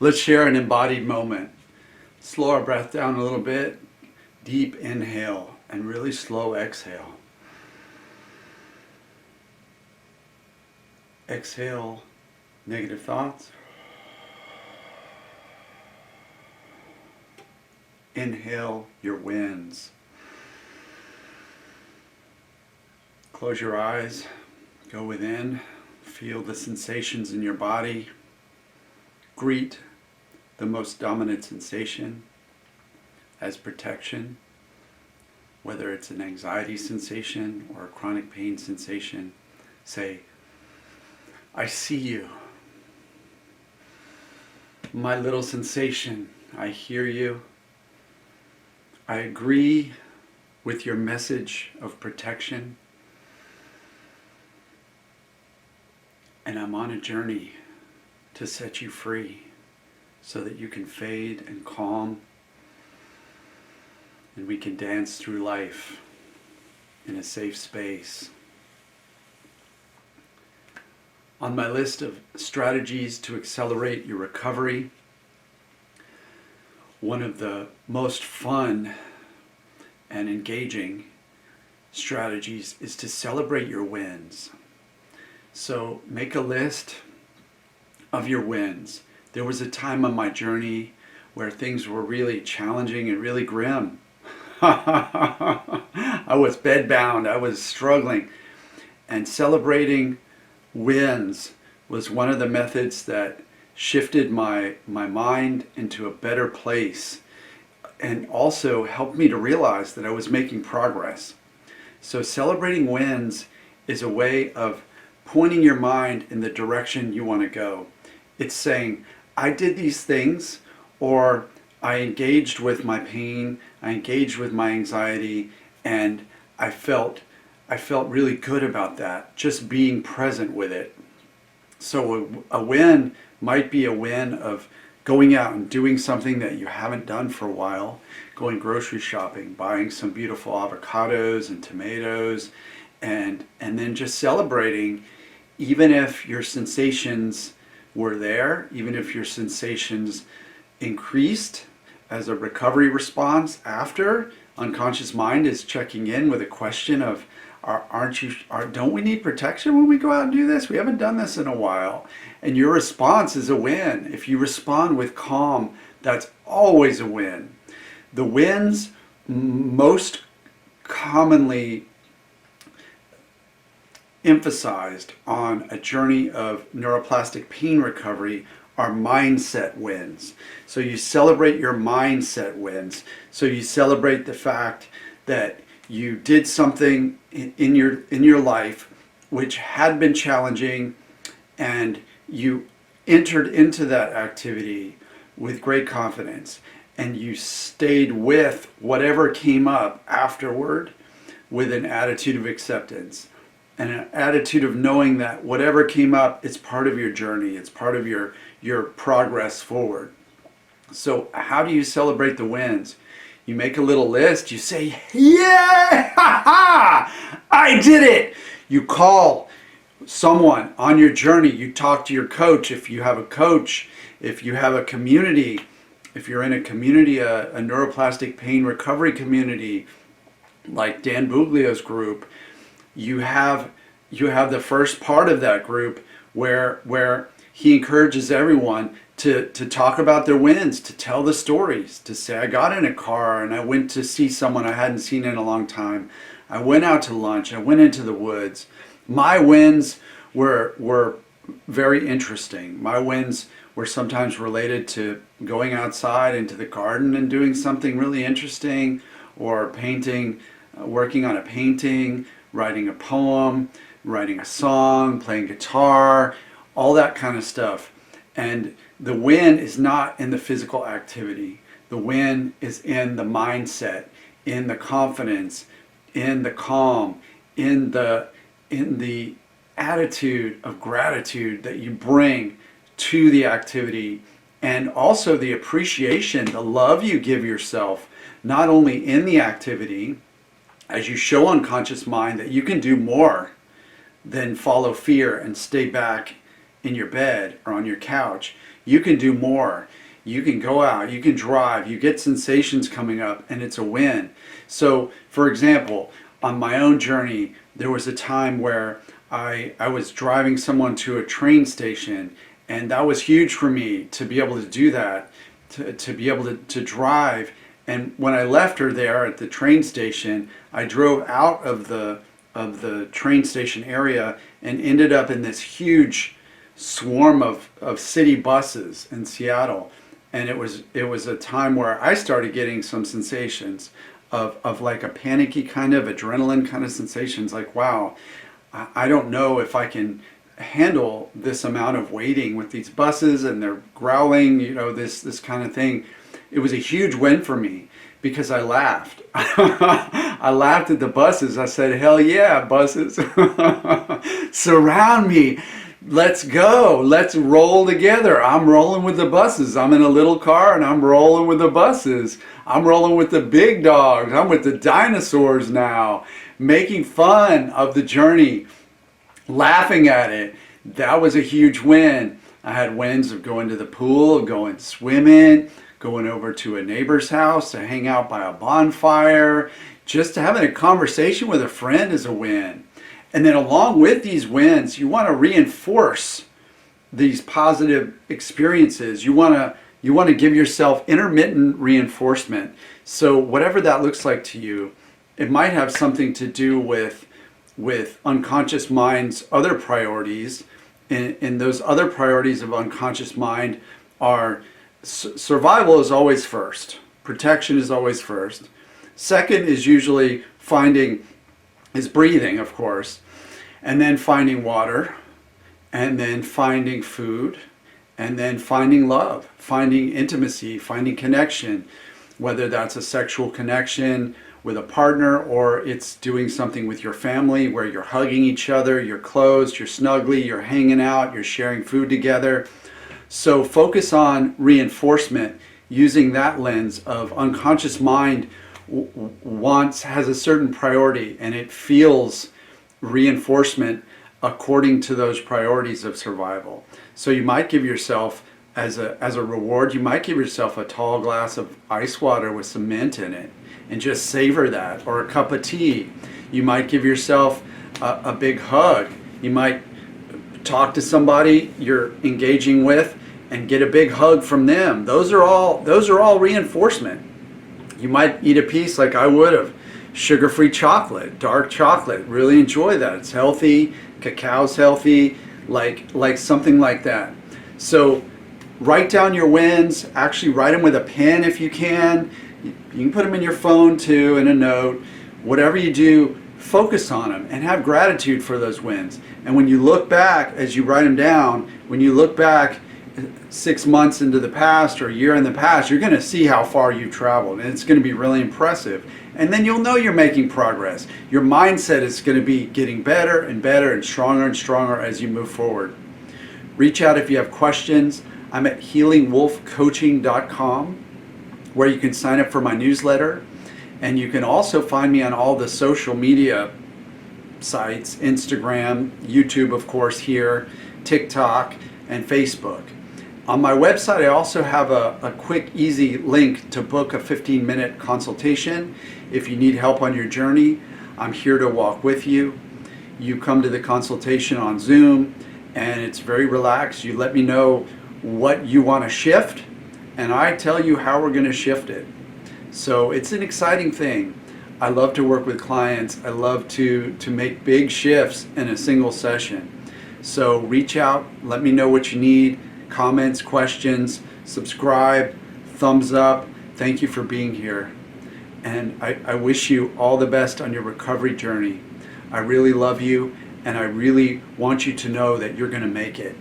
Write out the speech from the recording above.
Let's share an embodied moment. Slow our breath down a little bit. Deep inhale and really slow exhale. Exhale negative thoughts. Inhale your wins. Close your eyes. Go within. Feel the sensations in your body. Greet the most dominant sensation as protection, whether it's an anxiety sensation or a chronic pain sensation. Say, I see you. My little sensation, I hear you. I agree with your message of protection. And I'm on a journey to set you free so that you can fade and calm and we can dance through life in a safe space. On my list of strategies to accelerate your recovery, one of the most fun and engaging strategies is to celebrate your wins. So make a list of your wins. There was a time on my journey where things were really challenging and really grim. I was bedbound, I was struggling, and celebrating wins was one of the methods that shifted my mind into a better place and also helped me to realize that I was making progress. So celebrating wins is a way of pointing your mind in the direction you want to go. It's saying, I did these things, or I engaged with my pain, I engaged with my anxiety, and I felt really good about that, just being present with it. So a win might be a win of going out and doing something that you haven't done for a while, going grocery shopping, buying some beautiful avocados and tomatoes, and then just celebrating, even if your sensations were there, even if your sensations increased as a recovery response after. Unconscious mind is checking in with a question of, don't we need protection when we go out and do this? We haven't done this in a while. And your response is a win. If you respond with calm, that's always a win. The wins most commonly emphasized on a journey of neuroplastic pain recovery are mindset wins. So you celebrate your mindset wins. So you celebrate the fact that you did something in your life which had been challenging, and you entered into that activity with great confidence, and you stayed with whatever came up afterward with an attitude of acceptance and an attitude of knowing that whatever came up, it's part of your journey, it's part of your progress forward. So how do you celebrate the wins? You make a little list, you say, yeah, I did it. You call someone on your journey, you talk to your coach if you have a coach, if you have a community, if you're in a community, a neuroplastic pain recovery community like Dan Buglio's group, you have the first part of that group where he encourages everyone to talk about their wins, to tell the stories, to say, I got in a car and I went to see someone I hadn't seen in a long time. I went out to lunch. I went into the woods. My wins were very interesting. My wins were sometimes related to going outside into the garden and doing something really interesting, or painting, working on a painting, writing a poem, writing a song, playing guitar, all that kind of stuff. And the win is not in the physical activity. The win is in the mindset, in the confidence, in the calm, in the attitude of gratitude that you bring to the activity, and also the appreciation, the love you give yourself, not only in the activity, as you show unconscious mind that you can do more than follow fear and stay back in your bed or on your couch. You can do more. You can go out, you can drive, you get sensations coming up, and it's a win. So, for example, on my own journey, there was a time where I was driving someone to a train station, and that was huge for me to be able to do that, to be able to drive. And when I left her there at the train station, I drove out of the train station area and ended up in this huge swarm of city buses in Seattle. And it was a time where I started getting some sensations of like a panicky kind of adrenaline kind of sensations, like, wow, I don't know if I can handle this amount of waiting with these buses and they're growling, this kind of thing. It was a huge win for me because I laughed. I laughed at the buses. I said, hell yeah, buses. Surround me. Let's go. Let's roll together. I'm rolling with the buses. I'm in a little car and I'm rolling with the buses. I'm rolling with the big dogs. I'm with the dinosaurs now, making fun of the journey, laughing at it. That was a huge win. I had wins of going to the pool, of going swimming, going over to a neighbor's house to hang out by a bonfire. Just having a conversation with a friend is a win. And then along with these wins, you want to reinforce these positive experiences. You want to give yourself intermittent reinforcement. So whatever that looks like to you, it might have something to do with unconscious mind's other priorities. And those other priorities of unconscious mind are survival is always first. Protection is always first. Second is usually breathing, of course. And then finding water, and then finding food, and then finding love, finding intimacy, finding connection, whether that's a sexual connection with a partner or it's doing something with your family where you're hugging each other, you're close, you're snuggly, you're hanging out, you're sharing food together. So focus on reinforcement using that lens of unconscious mind has a certain priority and it feels reinforcement according to those priorities of survival. So you might give yourself, as a reward, you might give yourself a tall glass of ice water with some mint in it and just savor that, or a cup of tea. You might give yourself a big hug. You might talk to somebody you're engaging with and get a big hug from them. Those are all reinforcement. You might eat a piece, like I would, of sugar-free chocolate, dark chocolate. Really enjoy that. It's healthy. Cacao's healthy. Like something like that. So write down your wins. Actually write them with a pen if you can. You can put them in your phone too, in a note. Whatever you do, focus on them and have gratitude for those wins. And when you look back, as you write them down, when you look back 6 months into the past or a year in the past, you're going to see how far you've traveled, and it's going to be really impressive. And then you'll know you're making progress. Your mindset is going to be getting better and better and stronger as you move forward. Reach out if you have questions. I'm at healingwolfcoaching.com, where you can sign up for my newsletter. And you can also find me on all the social media sites, Instagram, YouTube, of course, here, TikTok, and Facebook. On my website, I also have a quick, easy link to book a 15-minute consultation. If you need help on your journey, I'm here to walk with you. You come to the consultation on Zoom, and it's very relaxed. You let me know what you want to shift, and I tell you how we're going to shift it. So it's an exciting thing. I love to work with clients. I love to make big shifts in a single session. So reach out, let me know what you need, comments, questions, subscribe, thumbs up. Thank you for being here. And I wish you all the best on your recovery journey. I really love you, and I really want you to know that you're going to make it.